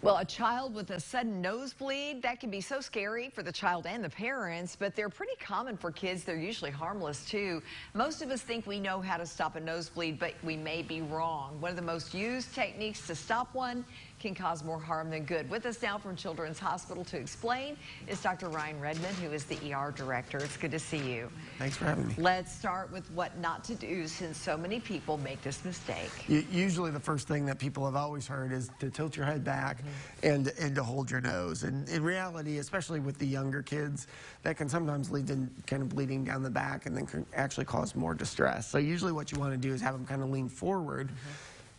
Well, a child with a sudden nosebleed, that can be so scary for the child and the parents, but they're pretty common for kids. They're usually harmless too. Most of us think we know how to stop a nosebleed, but we may be wrong. One of the most used techniques to stop one can cause more harm than good. With us now from Children's Hospital to explain is Dr. Redman, who is the ER director. It's good to see you. Thanks for having me. Let's start with what not to do, since so many people make this mistake. Usually the first thing that people have always heard is to tilt your head back and to hold your nose. And in reality, especially with the younger kids, that can sometimes lead to kind of bleeding down the back and then can actually cause more distress. So usually what you want to do is have them kind of lean forward.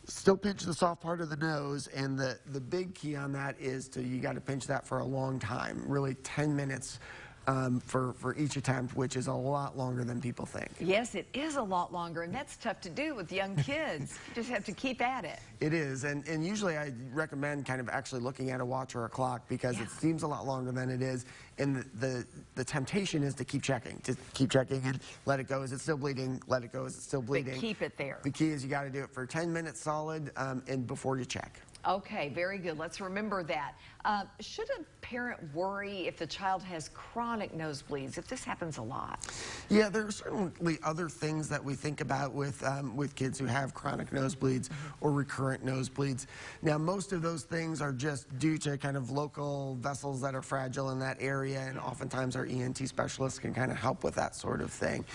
Still pinch the soft part of the nose, and the big key on that is you got to pinch that for a long time, really 10 minutes for each attempt, which is a lot longer than people think. Yes, it is a lot longer, and that's tough to do with young kids. You just have to keep at it. It is, and usually I recommend kind of actually looking at a watch or a clock, because it seems a lot longer than it is, and the temptation is to keep checking and let it go. Is it still bleeding? Let it go. Is it still bleeding? But keep it there. The key is you got to do it for 10 minutes solid and before you check. Okay, very good. Let's remember that. Should a parent worry if the child has chronic nosebleeds, if this happens a lot? Yeah, there are certainly other things that we think about with kids who have chronic nosebleeds or recurrent nosebleeds. Now, most of those things are just due to kind of local vessels that are fragile in that area, and oftentimes our ENT specialists can kind of help with that sort of thing.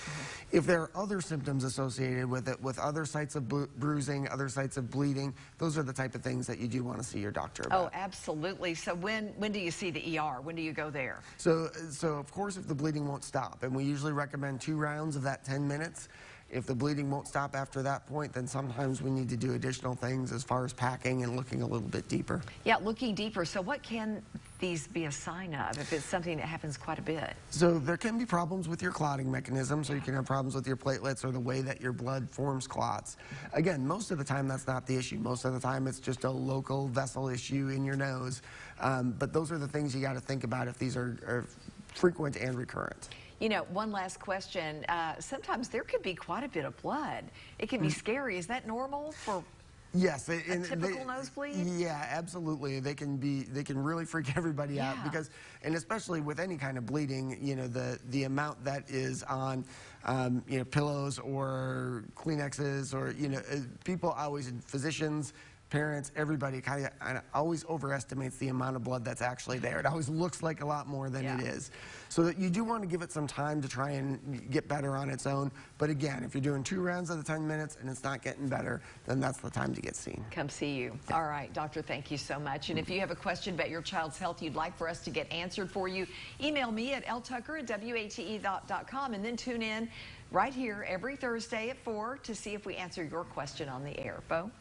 If there are other symptoms associated with it, with other sites of bruising, other sites of bleeding, those are the type of things that you do want to see your doctor about. Oh, absolutely. So when do you see the ER? When do you go there? So of course, if the bleeding won't stop, and we usually recommend 2 rounds of that 10 minutes. If the bleeding won't stop after that point, then sometimes we need to do additional things as far as packing and looking a little bit deeper. Yeah, looking deeper. So what can these be a sign of if it's something that happens quite a bit? So there can be problems with your clotting mechanism, so you can have problems with your platelets or the way that your blood forms clots. Again, most of the time that's not the issue. Most of the time it's just a local vessel issue in your nose. But those are the things you got to think about if these are frequent and recurrent. You know, one last question. Sometimes there could be quite a bit of blood. It can be scary. Is that normal for yes, a typical nosebleed? Yeah, absolutely. They can really freak everybody out, because, and especially with any kind of bleeding, you know, the amount that is on, you know, pillows or Kleenexes, or, you know, people always, physicians, parents, everybody kind of always overestimates the amount of blood that's actually there. It always looks like a lot more than it is. So that you do want to give it some time to try and get better on its own. But again, if you're doing 2 rounds of the 10 minutes and it's not getting better, then that's the time to get seen. Come see you. Yeah. All right, doctor, thank you so much. And if you have a question about your child's health you'd like for us to get answered for you, email me at ltucker@wate.com, and then tune in right here every Thursday at 4 to see if we answer your question on the air. Bo?